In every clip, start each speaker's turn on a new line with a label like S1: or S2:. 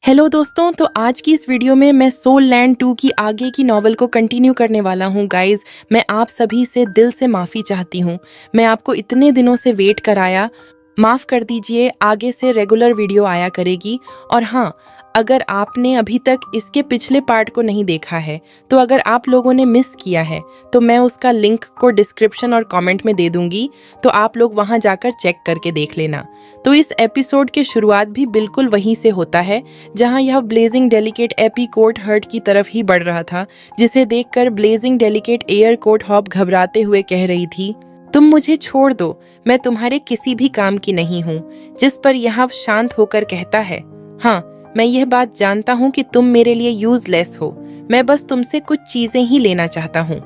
S1: Hello दोस्तों, तो आज की इस वीडियो में मैं सोल लैंड 2 की आगे की नॉवल को कंटिन्यू करने वाला हूँ। गाइज, मैं आप सभी से दिल से माफ़ी चाहती हूँ। मैं आपको इतने दिनों से वेट कराया, माफ़ कर दीजिए। आगे से रेगुलर वीडियो आया करेगी। और हाँ, अगर आपने अभी तक इसके पिछले पार्ट को नहीं देखा है, तो अगर आप लोगों ने मिस किया है तो मैं उसका लिंक को डिस्क्रिप्शन और कमेंट में दे दूंगी, तो आप लोग वहां जाकर चेक करके देख लेना। तो इस एपिसोड के शुरुआत भी बिल्कुल वहीं से होता है जहां यह ब्लेजिंग डेलिकेट एपी कोर्ट हर्ट की तरफ ही बढ़ रहा था, जिसे देखकर blazing delicate apricot hob घबराते हुए कह रही थी, तुम मुझे छोड़ दो, मैं तुम्हारे किसी भी काम की नहीं हूँ। जिस पर यह शांत होकर कहता है, हाँ, मैं यह बात जानता हूँ कि तुम मेरे लिए यूजलेस हो। मैं बस तुमसे कुछ चीजें ही लेना चाहता हूँ।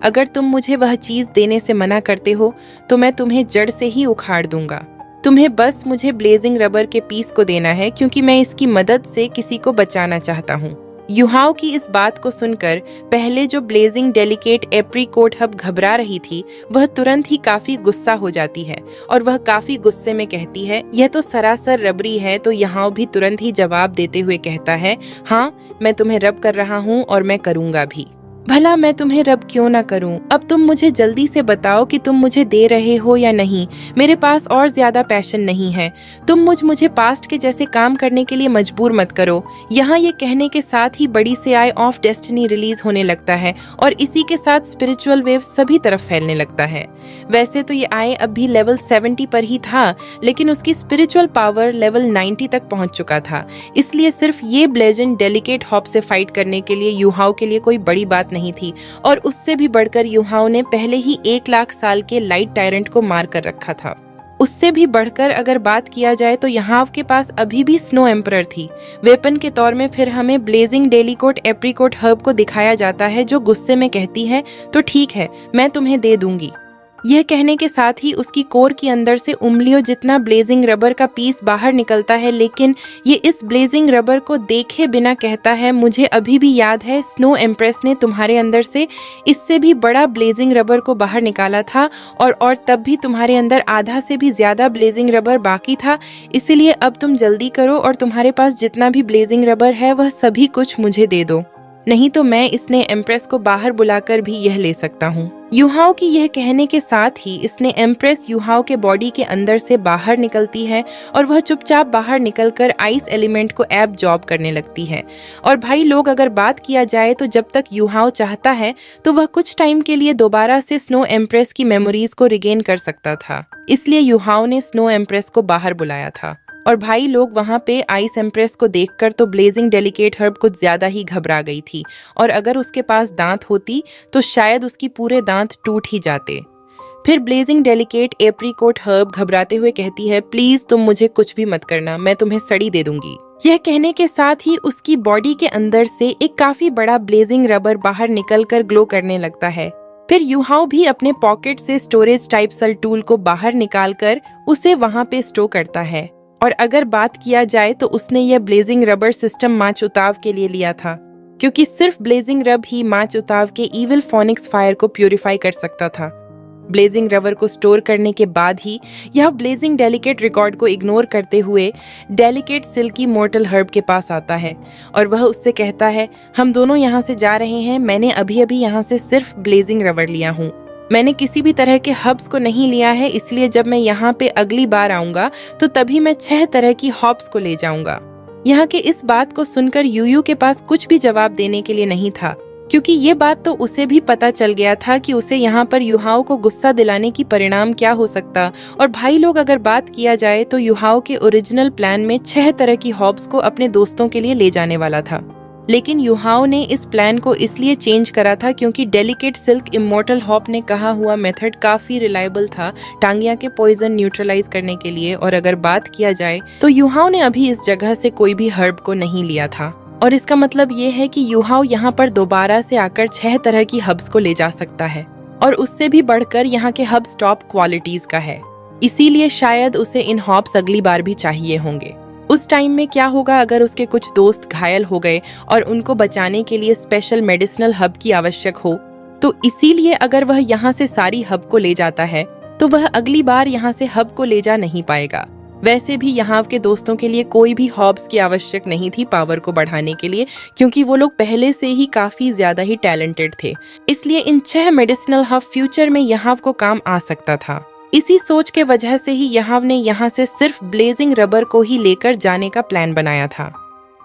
S1: अगर तुम मुझे वह चीज देने से मना करते हो तो मैं तुम्हें जड़ से ही उखाड़ दूंगा। तुम्हें बस मुझे ब्लेजिंग रबर के पीस को देना है, क्योंकि मैं इसकी मदद से किसी को बचाना चाहता हूँ। युहाओ की इस बात को सुनकर पहले जो ब्लेजिंग डेलिकेट एप्रीकोट हब घबरा रही थी, वह तुरंत ही काफी गुस्सा हो जाती है और वह काफी गुस्से में कहती है, यह तो सरासर रबरी है। तो युहाओ भी तुरंत ही जवाब देते हुए कहता है, हाँ, मैं तुम्हें रब कर रहा हूँ और मैं करूँगा भी। भला मैं तुम्हें रब क्यों ना करूं? अब तुम मुझे जल्दी से बताओ कि तुम मुझे दे रहे हो या नहीं। मेरे पास और ज्यादा पैशन नहीं है। तुम मुझे पास्ट के जैसे काम करने के लिए मजबूर मत करो। यहाँ ये कहने के साथ ही बड़ी से आई ऑफ डेस्टिनी रिलीज होने लगता है और इसी के साथ स्पिरिचुअल वेव सभी तरफ फैलने लगता है। वैसे तो ये आई अब भी लेवल 70 पर ही था, लेकिन उसकी स्पिरिचुअल पावर लेवल 90 तक पहुंच चुका था। इसलिए सिर्फ ये ब्लेजेंड डेलिकेट हॉप से फाइट करने के लिए युहाओ के लिए कोई बड़ी बात नहीं थी। और उससे भी बढ़कर युहाओ ने पहले ही 1 लाख साल के लाइट टायरेंट को मार कर रखा था। उससे भी बढ़कर अगर बात किया जाए तो युहाओ के पास अभी भी स्नो एम्परर थी। वेपन के तौर में फिर हमें ब्लेजिंग डेलिकोट एप्रीकोट हर्ब को दिखाया जाता है, जो गुस्से में कहती है, तो ठीक है, मैं तुम्हें दे दूंगी। यह कहने के साथ ही उसकी कोर के अंदर से उंगलियों जितना ब्लेजिंग रबर का पीस बाहर निकलता है, लेकिन ये इस ब्लेजिंग रबर को देखे बिना कहता है, मुझे अभी भी याद है स्नो एम्प्रेस ने तुम्हारे अंदर से इससे भी बड़ा ब्लेजिंग रबर को बाहर निकाला था और तब भी तुम्हारे अंदर आधा से भी ज्यादा ब्लेजिंग रबर बाकी था। इसीलिए अब तुम जल्दी करो और तुम्हारे पास जितना भी ब्लेजिंग रबर है वह सभी कुछ मुझे दे दो, नहीं तो मैं इसने एम्प्रेस को बाहर बुलाकर भी यह ले सकता हूँ। युहाओ की यह कहने के साथ ही इसने एम्प्रेस युहाओ के बॉडी के अंदर से बाहर निकलती है और वह चुपचाप बाहर निकलकर आइस एलिमेंट को एब्जॉर्ब करने लगती है। और भाई लोग, अगर बात किया जाए तो जब तक युहाओ चाहता है तो वह कुछ टाइम के लिए दोबारा से स्नो एम्प्रेस की मेमोरीज को रिगेन कर सकता था। इसलिए युहाओ ने स्नो एम्प्रेस को बाहर बुलाया था। और भाई लोग, वहां पे आइस एम्प्रेस को देखकर तो ब्लेजिंग डेलिकेट हर्ब कुछ ज्यादा ही घबरा गई थी, और अगर उसके पास दांत होती तो शायद उसकी पूरे दांत टूट ही जाते। फिर ब्लेजिंग डेलिकेट एप्रीकोट हर्ब घबराते हुए कहती है, प्लीज तुम मुझे कुछ भी मत करना, मैं तुम्हें सड़ी दे दूंगी। यह कहने के साथ ही उसकी बॉडी के अंदर से एक काफी बड़ा ब्लेजिंग रबर बाहर निकलकर ग्लो करने लगता है। फिर युहाओ भी अपने पॉकेट से स्टोरेज टाइप सल टूल को बाहर निकालकर उसे वहां पे स्टोर करता है। और अगर बात किया जाए तो उसने यह ब्लेजिंग रबर सिस्टम माच उताव के लिए लिया था, क्योंकि सिर्फ ब्लेजिंग रब ही माच उताव के इविल फोनिक्स फायर को प्यूरिफाई कर सकता था। ब्लेजिंग रबर को स्टोर करने के बाद ही यह ब्लेजिंग डेलिकेट रिकॉर्ड को इग्नोर करते हुए डेलिकेट सिल्की मोर्टल हर्ब के पास आता है और वह उससे कहता है, हम दोनों यहाँ से जा रहे हैं। मैंने अभी अभी यहाँ से सिर्फ ब्लेजिंग रबर लिया हूँ, मैंने किसी भी तरह के हब्स को नहीं लिया है। इसलिए जब मैं यहाँ पे अगली बार आऊंगा तो तभी मैं 6 तरह की हॉप्स को ले जाऊंगा। यहाँ के इस बात को सुनकर यूयू के पास कुछ भी जवाब देने के लिए नहीं था, क्योंकि ये बात तो उसे भी पता चल गया था कि उसे यहाँ पर युहाओ को गुस्सा दिलाने की परिणाम क्या हो सकता। और भाई लोग, अगर बात किया जाए तो युहाओ के ओरिजिनल प्लान में 6 तरह की हॉप्स को अपने दोस्तों के लिए ले जाने वाला था, लेकिन युहाओ ने इस प्लान को इसलिए चेंज करा था क्योंकि डेलिकेट सिल्क इमोर्टल हॉप ने कहा हुआ मेथड काफी रिलायबल था टांगिया के पॉइजन न्यूट्रलाइज करने के लिए। और अगर बात किया जाए तो युहाओ ने अभी इस जगह से कोई भी हर्ब को नहीं लिया था, और इसका मतलब ये है कि युहाओ यहाँ पर दोबारा से आकर 6 तरह की हब्स को ले जा सकता है, और उससे भी बढ़कर यहाँ के हब्स टॉप क्वालिटीज का है। इसीलिए शायद उसे इन हॉप्स अगली बार भी चाहिए होंगे। उस टाइम में क्या होगा अगर उसके कुछ दोस्त घायल हो गए और उनको बचाने के लिए स्पेशल मेडिसिनल हब की आवश्यक हो, तो इसीलिए अगर वह यहाँ से सारी हब को ले जाता है तो वह अगली बार यहाँ से हब को ले जा नहीं पाएगा। वैसे भी यहाँ के दोस्तों के लिए कोई भी हॉब्स की आवश्यक नहीं थी पावर को बढ़ाने के लिए, क्योंकि वो लोग पहले से ही काफी ज्यादा ही टैलेंटेड थे। इसलिए इन 6 मेडिसिनल हब फ्यूचर में यहाँ को काम आ सकता था। इसी सोच के वजह से ही यहाँ ने यहाँ से सिर्फ ब्लेजिंग रबर को ही लेकर जाने का प्लान बनाया था।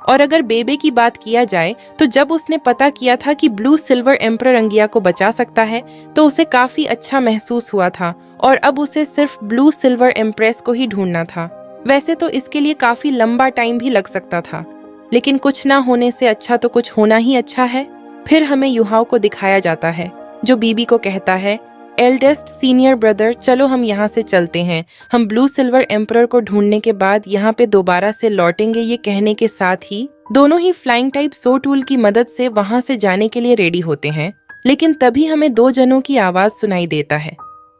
S1: और अगर बेबे की बात किया जाए तो जब उसने पता किया था कि ब्लू सिल्वर एम्परर अंगिया को बचा सकता है तो उसे काफी अच्छा महसूस हुआ था और अब उसे सिर्फ ब्लू सिल्वर एम्प्रेस को ही ढूंढना था। वैसे तो इसके लिए काफी लंबा टाइम भी लग सकता था, लेकिन कुछ ना होने से अच्छा तो कुछ होना ही अच्छा है। फिर हमें युहाओ को दिखाया जाता है जो बीबी को कहता है, एल्डेस्ट सीनियर ब्रदर, चलो हम यहाँ से चलते हैं। हम ब्लू सिल्वर एम्परर को ढूंढने के बाद यहाँ पे दोबारा से लौटेंगे। ये कहने के साथ ही दोनों ही फ्लाइंग टाइप सो टूल की मदद से वहां से जाने के लिए रेडी होते हैं, लेकिन तभी हमें 2 जनों की आवाज सुनाई देता है।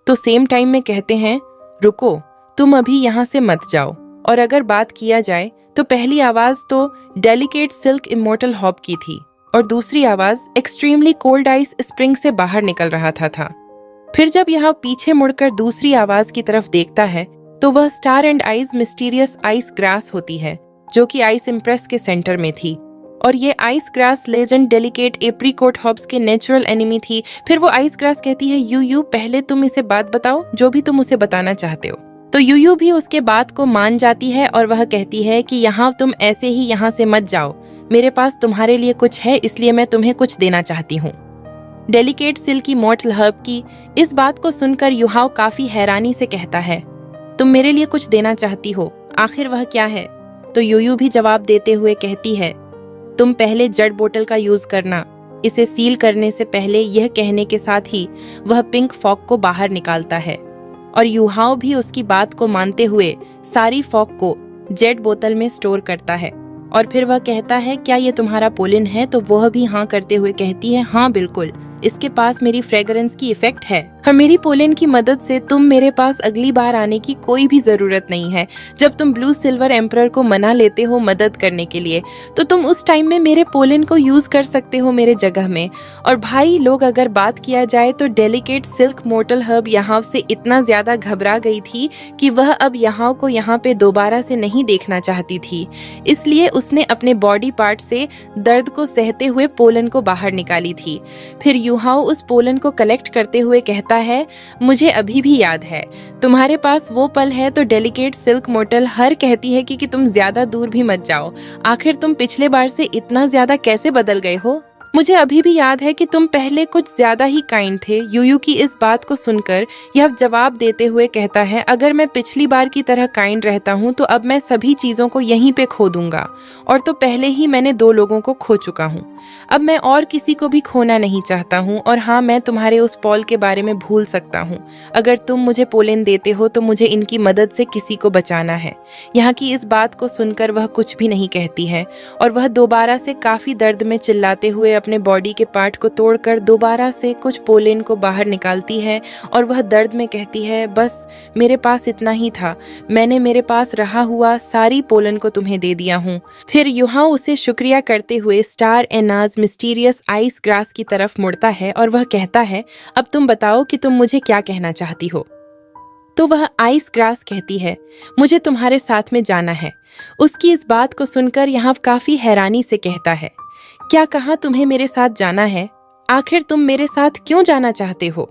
S1: तो सेम टाइम में कहते हैं, रुको, तुम अभी यहाँ से मत जाओ। और अगर बात किया जाए तो पहली आवाज तो डेलिकेट सिल्क इमोर्टल हॉब की थी और दूसरी आवाज एक्सट्रीमली कोल्ड आइस स्प्रिंग से बाहर निकल रहा था। फिर जब यहाँ पीछे मुड़कर दूसरी आवाज की तरफ देखता है तो वह star and eyes mysterious ice grass होती है, जो कि आइस इम्प्रेस के सेंटर में थी। और ये ice grass legend delicate apricot hobs के नेचुरल एनिमी थी। फिर वो आइस ग्रास कहती है, यू पहले तुम इसे बात बताओ, जो भी तुम उसे बताना चाहते हो। तो यू भी उसके बात को मान जाती है और वह कहती है कि यहाँ तुम ऐसे ही यहाँ से मत जाओ, मेरे पास तुम्हारे लिए कुछ है, इसलिए मैं तुम्हें कुछ देना चाहती हूँ। डेलिकेट सिल्की मॉर्टल हर्ब की इस बात को सुनकर युहाओ काफी हैरानी से कहता है, तुम मेरे लिए कुछ देना चाहती हो, आखिर वह क्या है? तो यूयू भी जवाब देते हुए कहती है, तुम पहले जड़ बोतल का यूज करना। इसे सील करने से पहले यह कहने के साथ ही वह पिंक फॉग को बाहर निकालता है और युहाओ भी उसकी बात को मानते हुए सारी फॉग को जेड बोतल में स्टोर करता है। और फिर वह कहता है, क्या ये तुम्हारा पोलिन है? तो वह भी हाँ करते हुए कहती है, हाँ बिल्कुल, इसके पास मेरी फ्रेग्रेंस की इफेक्ट है और मेरी पोलेन की मदद से तुम मेरे पास अगली बार आने की कोई भी जरूरत नहीं है। जब तुम ब्लू सिल्वर एम्परर को मना लेते हो मदद करने के लिए, तो तुम उस टाइम में मेरे पोलेन को यूज कर सकते हो मेरे जगह में। और भाई लोग, अगर बात किया जाए तो डेलिकेट सिल्क मॉर्टल हर्ब यहाँ से इतना ज्यादा घबरा गई थी कि वह अब यहाँ को यहाँ पे दोबारा से नहीं देखना चाहती थी। इसलिए उसने अपने बॉडी पार्ट से दर्द को सहते हुए पोलन को बाहर निकाली थी। फिर युहाओ उस पोलन को कलेक्ट करते हुए कहता है, मुझे अभी भी याद है, तुम्हारे पास वो पल है। तो डेलिकेट सिल्क मॉर्टल हर कहती है कि तुम ज्यादा दूर भी मत जाओ, आखिर तुम पिछले बार से इतना ज्यादा कैसे बदल गए हो? मुझे अभी भी याद है कि तुम पहले कुछ ज्यादा ही काइंड थे। यूयू की इस बात को सुनकर यह जवाब देते हुए कहता है, अगर मैं पिछली बार की तरह काइंड रहता हूँ तो अब मैं सभी चीजों को यहीं पे खो दूंगा, और तो पहले ही मैंने 2 लोगों को खो चुका हूँ। अब मैं और किसी को भी खोना नहीं चाहता हूँ। और हाँ, मैं तुम्हारे उस पॉल के बारे में भूल सकता हूँ। अगर तुम मुझे पोलेन देते हो तो मुझे इनकी मदद से किसी को बचाना है। यहाँ की इस बात को सुनकर वह कुछ भी नहीं कहती है और वह दोबारा से काफी दर्द में चिल्लाते हुए अपने बॉडी के पार्ट को तोड़कर दोबारा से कुछ पोलेन को बाहर निकालती है और वह दर्द में कहती है, बस मेरे पास इतना ही था, मैंने मेरे पास रहा हुआ सारी पोलन को तुम्हें दे दिया हूँ। फिर युहाओ उसे शुक्रिया करते हुए स्टार एनाज मिस्टीरियस आइस ग्रास की तरफ मुड़ता है और वह कहता है, अब तुम बताओ कि तुम मुझे क्या कहना चाहती हो? तो वह आइस ग्रास कहती है, मुझे तुम्हारे साथ में जाना है। उसकी इस बात को सुनकर यहाँ काफी हैरानी से कहता है, क्या कहा तुम्हें मेरे साथ जाना है? आखिर तुम मेरे साथ क्यों जाना चाहते हो?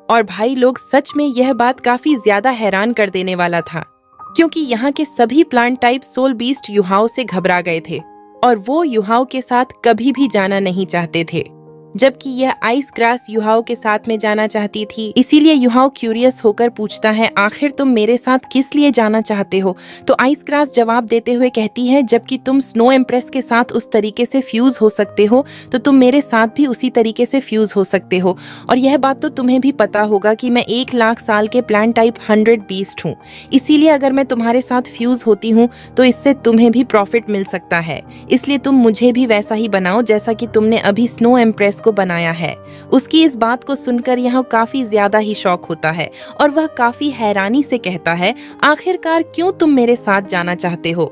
S1: और भाई लोग, सच में यह बात काफी ज्यादा हैरान कर देने वाला था, क्योंकि यहाँ के सभी plant type soul beast Yuhao से घबरा गए थे और वो युहाओ के साथ कभी भी जाना नहीं चाहते थे, जबकि यह आइस ग्रास युहाओ के साथ में जाना चाहती थी। इसीलिए युहाओ क्यूरियस होकर पूछता है, आखिर तुम मेरे साथ किस लिए जाना चाहते हो? तो आइस ग्रास जवाब देते हुए कहती है, जबकि तुम स्नो एम्प्रेस के साथ उस तरीके से फ्यूज हो सकते हो तो तुम मेरे साथ भी उसी तरीके से फ्यूज हो सकते हो। और यह बात तो तुम्हें भी पता होगा कि मैं 1 लाख साल के प्लांट टाइप 100 बीस्ट हूँ। इसीलिए अगर मैं तुम्हारे साथ फ्यूज होती हूँ तो इससे तुम्हें भी प्रॉफिट मिल सकता है। इसलिए तुम मुझे भी वैसा ही बनाओ जैसा कि तुमने अभी स्नो एम्प्रेस को बनाया है। उसकी इस बात को सुनकर यह काफी ज्यादा ही शॉक होता है और वह काफी हैरानी से कहता है, आखिरकार क्यों तुम मेरे साथ जाना चाहते हो?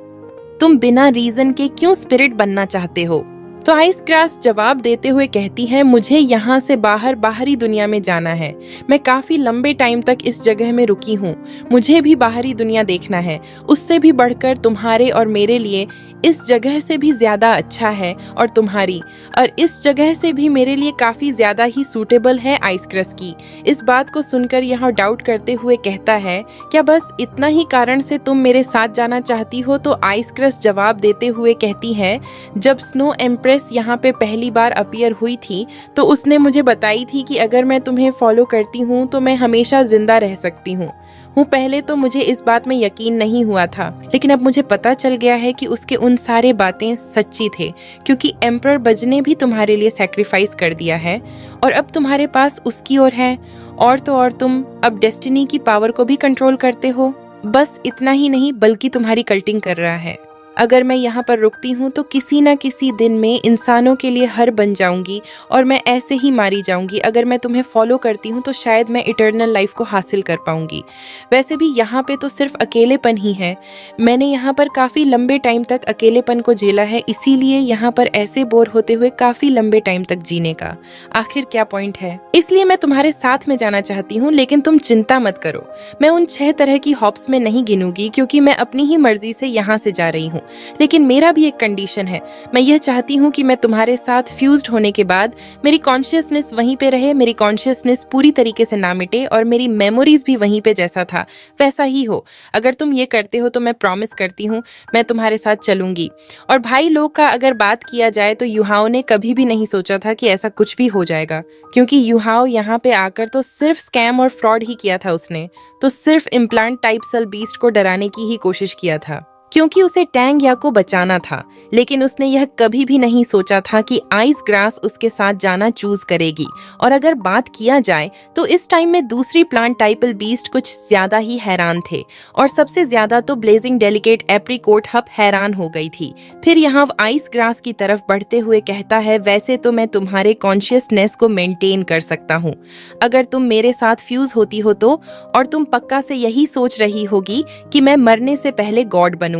S1: तुम बिना रीजन के क्यों स्पिरिट बनना चाहते हो? तो आइस ग्रास जवाब देते हुए कहती है, मुझे यहाँ से बाहर बाहरी दुनिया में जाना है। मैं काफी लंबे टाइम तक इस जगह में रुकी हूँ। मुझे भी बाहरी दुनिया देखना है। उससे भी बढ़कर तुम्हारे और मेरे लिए इस जगह से भी ज्यादा अच्छा है, और तुम्हारी और इस जगह से भी मेरे लिए काफी ज्यादा ही सूटेबल है आइस क्रस्ट की। इस बात को सुनकर यहाँ डाउट करते हुए कहता है, क्या बस इतना ही कारण से तुम मेरे साथ जाना चाहती हो? तो आइस क्रस्ट जवाब देते हुए कहती है, जब स्नो एम्प्रेस यहाँ पे पहली बार अपीयर हुई थी तो उसने मुझे बताई थी कि अगर मैं तुम्हें फॉलो करती हूँ तो मैं हमेशा जिंदा रह सकती हूँ। पहले तो मुझे इस बात में यकीन नहीं हुआ था, लेकिन अब मुझे पता चल गया है कि उसके उन सारे बातें सच्ची थे, क्योंकि एम्परर बज ने भी तुम्हारे लिए सैक्रिफाइस कर दिया है और अब तुम्हारे पास उसकी ओर है। और तो और तुम अब डेस्टिनी की पावर को भी कंट्रोल करते हो। बस इतना ही नहीं, बल्कि तुम्हारी कल्टिंग कर रहा है। अगर मैं यहाँ पर रुकती हूँ तो किसी न किसी दिन में इंसानों के लिए हर बन जाऊंगी और मैं ऐसे ही मारी जाऊंगी। अगर मैं तुम्हें फॉलो करती हूँ तो शायद मैं इटर्नल लाइफ को हासिल कर पाऊंगी। वैसे भी यहाँ पे तो सिर्फ अकेलेपन ही है। मैंने यहाँ पर काफ़ी लंबे टाइम तक अकेलेपन को झेला है, इसीलिए यहाँ पर ऐसे बोर होते हुए काफ़ी लंबे टाइम तक जीने का आखिर क्या पॉइंट है। इसलिए मैं तुम्हारे साथ में जाना चाहती हूँ, लेकिन तुम चिंता मत करो। मैं उन 6 तरह की हॉप्स में नहीं गिनूंगी, क्योंकि मैं अपनी ही मर्जी से यहाँ से जा रही हूँ। लेकिन मेरा भी एक कंडीशन है। मैं यह चाहती हूँ कि मैं तुम्हारे साथ फ्यूज्ड होने के बाद मेरी कॉन्शियसनेस वहीं पे रहे, मेरी कॉन्शियसनेस पूरी तरीके से ना मिटे और मेरी मेमोरीज भी वहीं पे जैसा था वैसा ही हो। अगर तुम ये करते हो तो मैं प्रॉमिस करती हूँ मैं तुम्हारे साथ चलूंगी। और भाई लोग का अगर बात किया जाए तो युहाओ ने कभी भी नहीं सोचा था कि ऐसा कुछ भी हो जाएगा, क्योंकि युहाओ यहाँ पे आकर तो सिर्फ स्कैम और फ्रॉड ही किया था। उसने तो सिर्फ इम्प्लांट टाइप सल बीस्ट को डराने की ही कोशिश किया था, क्योंकि उसे टैंग या को बचाना था। लेकिन उसने यह कभी भी नहीं सोचा था कि आइस ग्रास उसके साथ जाना चूज करेगी। और अगर बात किया जाए तो इस टाइम में दूसरी प्लांट टाइपल बीस्ट कुछ ज्यादा ही हैरान थे, और सबसे ज्यादा तो ब्लेजिंग डेलिकेट एप्रीकोट हब हैरान हो गई थी। फिर यहाँ आइस ग्रास की तरफ बढ़ते हुए कहता है, वैसे तो मैं तुम्हारे कॉन्शियसनेस को मेंटेन कर सकता हूँ अगर तुम मेरे साथ फ्यूज होती हो तो, और तुम पक्का से यही सोच रही होगी कि मैं मरने से पहले गॉड बनूंगा।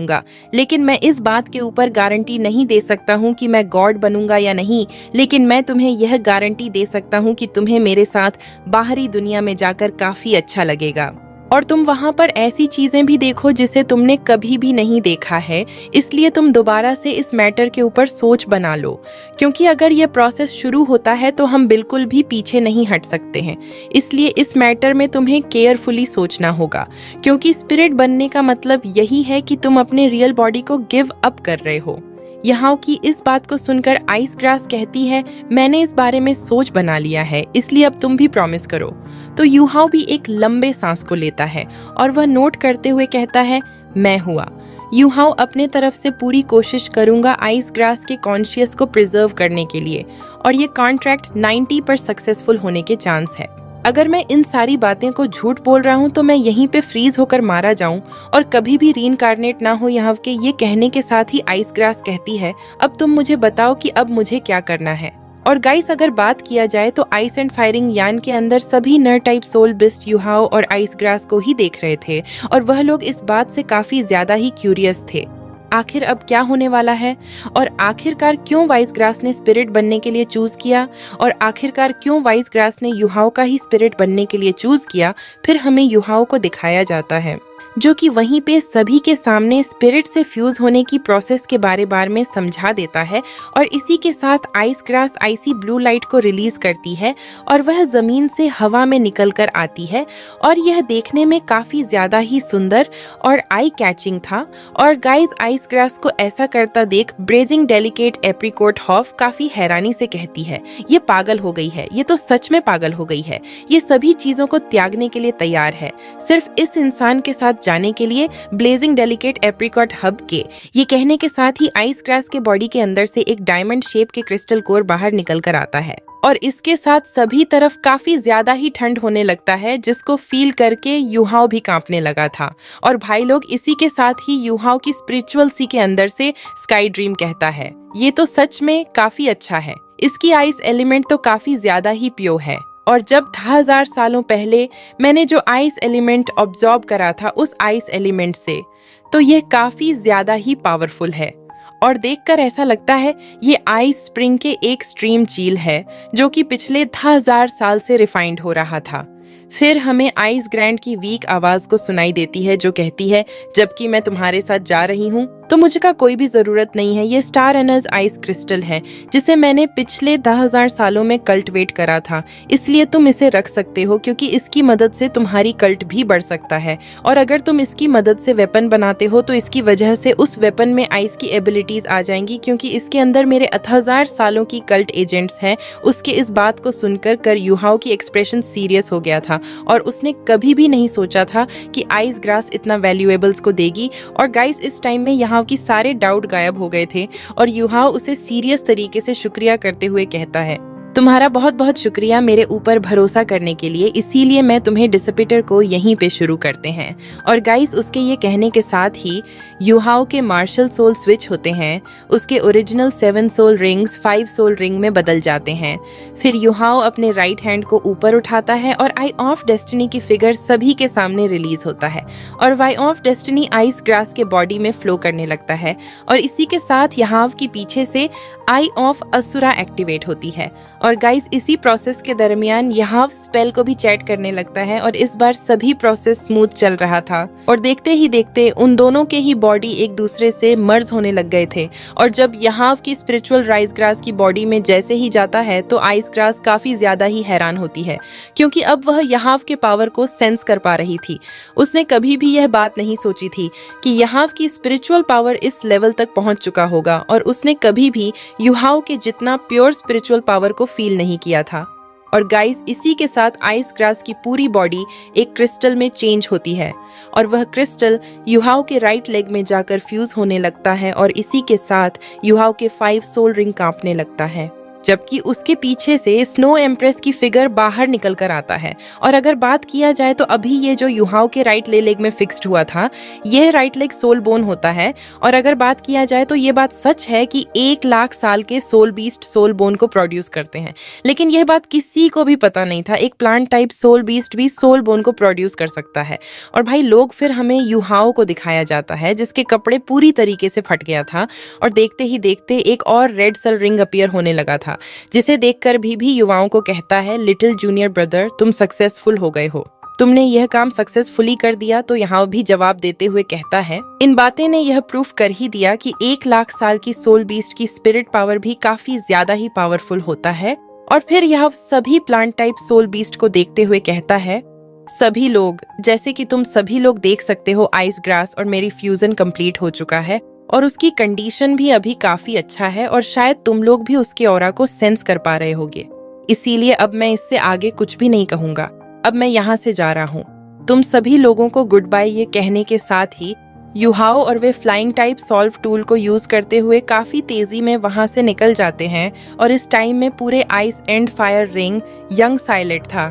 S1: लेकिन मैं इस बात के ऊपर गारंटी नहीं दे सकता हूँ कि मैं गॉड बनूंगा या नहीं, लेकिन मैं तुम्हें यह गारंटी दे सकता हूँ कि तुम्हें मेरे साथ बाहरी दुनिया में जाकर काफी अच्छा लगेगा। और तुम वहाँ पर ऐसी चीजें भी देखो जिसे तुमने कभी भी नहीं देखा है। इसलिए तुम दोबारा से इस मैटर के ऊपर सोच बना लो, क्योंकि अगर यह प्रोसेस शुरू होता है तो हम बिल्कुल भी पीछे नहीं हट सकते हैं। इसलिए इस मैटर में तुम्हें केयरफुली सोचना होगा, क्योंकि स्पिरिट बनने का मतलब यही है कि तुम अपने रियल बॉडी को गिव अप कर रहे हो। यहाँ की इस बात को सुनकर आइस ग्रास कहती है, मैंने इस बारे में सोच बना लिया है, इसलिए अब तुम भी प्रॉमिस करो। तो युहाओ भी एक लंबे सांस को लेता है और वह नोट करते हुए कहता है, मैं हुआ। युहाओ अपने तरफ से पूरी कोशिश करूंगा आइस ग्रास के कॉन्शियस को प्रिजर्व करने के लिए, और ये कॉन्ट्रैक्ट 90% सक्सेसफुल होने के चांस है। अगर मैं इन सारी बातें को झूठ बोल रहा हूँ तो मैं यहीं पे फ्रीज होकर मारा जाऊं और कभी भी रीइंकार्नेट ना हो यहाँ के। ये कहने के साथ ही आइस ग्रास कहती है, अब तुम मुझे बताओ कि अब मुझे क्या करना है। और गाइस, अगर बात किया जाए तो आइस एंड फायरिंग यान के अंदर सभी नर टाइप सोल बिस्ट युहाओ और आइस ग्रास को ही देख रहे थे, और वह लोग इस बात से काफी ज्यादा ही क्यूरियस थे आखिर अब क्या होने वाला है, और आखिरकार क्यों वाइस ग्रास ने स्पिरिट बनने के लिए चूज किया, और आखिरकार क्यों वाइस ग्रास ने युहाओ का ही स्पिरिट बनने के लिए चूज किया। फिर हमें युहाओ को दिखाया जाता है, जो कि वहीं पे सभी के सामने स्पिरिट से फ्यूज होने की प्रोसेस के बारे में समझा देता है। और इसी के साथ आइस ग्रास आइसी ब्लू लाइट को रिलीज करती है और वह जमीन से हवा में निकल कर आती है, और यह देखने में काफी ज्यादा ही सुंदर और आई कैचिंग था। और गाइस, आइस ग्रास को ऐसा करता देख ब्रेजिंग डेलिकेट एप्रीकोट हॉफ काफी हैरानी से कहती है, ये पागल हो गई है, ये तो सच में पागल हो गई है। ये सभी चीजों को त्यागने के लिए तैयार है, सिर्फ इस इंसान के साथ जाने के लिए ब्लेजिंग डेलिकेट एप्रीकॉट हब के। ये कहने के साथ ही आइस ग्रास के बॉडी के अंदर से एक डायमंड शेप के क्रिस्टल कोर बाहर निकल कर आता है, और इसके साथ सभी तरफ काफी ज्यादा ही ठंड होने लगता है, जिसको फील करके युहाओ भी कांपने लगा था। और भाई लोग, इसी के साथ ही युहाओ की स्पिरिचुअल सी के अंदर से स्काई ड्रीम कहता है, ये तो सच में काफी अच्छा है। इसकी आइस एलिमेंट तो काफी ज्यादा ही प्योर है, और जब 1000 सालों पहले मैंने जो आइस एलिमेंट ऑब्जॉर्व करा था उस आइस एलिमेंट से, तो यह काफी ज्यादा ही पावरफुल है। और देखकर ऐसा लगता है ये आइस स्प्रिंग के एक स्ट्रीम झील है जो कि पिछले 10,000 साल से रिफाइंड हो रहा था। फिर हमें आइस ग्रैंड की वीक आवाज को सुनाई देती है जो कहती है, जबकि मैं तुम्हारे साथ जा रही हूँ तो मुझे का कोई भी जरूरत नहीं है। ये स्टार रनर्स आइस क्रिस्टल है जिसे मैंने पिछले 10,000 सालों में कल्टिवेट करा था, इसलिए तुम इसे रख सकते हो क्योंकि इसकी मदद से तुम्हारी कल्ट भी बढ़ सकता है। और अगर तुम इसकी मदद से वेपन बनाते हो तो इसकी वजह से उस वेपन में आइस की एबिलिटीज आ जाएंगी क्योंकि इसके अंदर मेरे 10,000 सालों की कल्ट एजेंट्स हैं। उसके इस बात को सुनकर युहाओ की एक्सप्रेशन सीरियस हो गया था और उसने कभी भी नहीं सोचा था कि आइस ग्रास इतना वैल्यूएबल्स को देगी। और गाइस इस टाइम में युहाओ की सारे डाउट गायब हो गए थे और युहाओ उसे सीरियस तरीके से शुक्रिया करते हुए कहता है, तुम्हारा बहुत बहुत शुक्रिया मेरे ऊपर भरोसा करने के लिए, इसीलिए मैं तुम्हें डिसिपेटर को यहीं पे शुरू करते हैं। और गाइस उसके ये कहने के साथ ही युहाओ के मार्शल सोल स्विच होते हैं, उसके original 7 soul rings 5 soul ring में बदल जाते हैं। फिर युहाओ अपने राइट हैंड को ऊपर उठाता है और आई ऑफ डेस्टिनी की फिगर सभी के सामने रिलीज होता है और वाई ऑफ डेस्टिनी आइस ग्रास के बॉडी में फ्लो करने लगता है। और इसी के साथ युहाओ की पीछे से आई ऑफ असुरा एक्टिवेट होती है। और गाइस इसी प्रोसेस के दरमियान युहाओ स्पेल को भी चैट करने लगता है और इस बार सभी प्रोसेस स्मूथ चल रहा था और देखते ही देखते उन दोनों के ही बॉडी एक दूसरे से मर्ज होने लग गए थे। और जब युहाओ की स्पिरिचुअल राइस ग्रास की बॉडी में जैसे ही जाता है तो आइस ग्रास काफी ज्यादा ही हैरान होती है क्योंकि अब वह युहाओ के पावर को सेंस कर पा रही थी। उसने कभी भी यह बात नहीं सोची थी कि युहाओ की स्पिरिचुअल पावर इस लेवल तक पहुंच चुका होगा और उसने कभी भी युहाओ के जितना प्योर स्पिरिचुअल पावर को फील नहीं किया था। और गाइस इसी के साथ आइस ग्रास की पूरी बॉडी एक क्रिस्टल में चेंज होती है और वह क्रिस्टल युहाओ के राइट लेग में जाकर फ्यूज होने लगता है और इसी के साथ युहाओ के 5 सोल रिंग कांपने लगता है, जबकि उसके पीछे से स्नो एम्प्रेस की फिगर बाहर निकल कर आता है। और अगर बात किया जाए तो अभी ये जो युहाओ के राइट लेग में फिक्स्ड हुआ था यह राइट लेग सोल बोन होता है। और अगर बात किया जाए तो ये बात सच है कि 1,00,000 साल के सोल बीस्ट सोल बोन को प्रोड्यूस करते हैं, लेकिन यह बात किसी को भी पता नहीं था एक प्लांट टाइप सोल बीस्ट भी सोल बोन को प्रोड्यूस कर सकता है। और भाई लोग फिर हमें युहाओ को दिखाया जाता है जिसके कपड़े पूरी तरीके से फट गया था और देखते ही देखते एक और रेड सेल रिंग अपीयर होने लगा था जिसे देखकर भी युवाओं को कहता है, लिटिल जूनियर ब्रदर तुम सक्सेसफुल हो गए हो, तुमने यह काम सक्सेसफुली कर दिया। तो यहाँ भी जवाब देते हुए कहता है, इन बातें ने यह प्रूफ कर ही दिया कि 1,00,000 साल की सोल बीस्ट की स्पिरिट पावर भी काफी ज्यादा ही पावरफुल होता है। और फिर यह सभी प्लांट टाइप सोल बीस्ट को देखते हुए कहता है, सभी लोग जैसे कि तुम सभी लोग देख सकते हो आइस ग्रास और मेरी फ्यूजन कंप्लीट हो चुका है और उसकी कंडीशन भी अभी काफी अच्छा है और शायद तुम लोग भी उसके ऑरा को सेंस कर पा रहे होगे। इसीलिए अब मैं इससे आगे कुछ भी नहीं कहूंगा, अब मैं यहाँ से जा रहा हूँ। तुम सभी लोगों को गुड बाय ये कहने के साथ ही युहाओ और वे फ्लाइंग टाइप सॉल्व टूल को यूज करते हुए काफी तेजी में वहां से निकल जाते हैं। और इस टाइम में पूरे ice and fire ring young silent था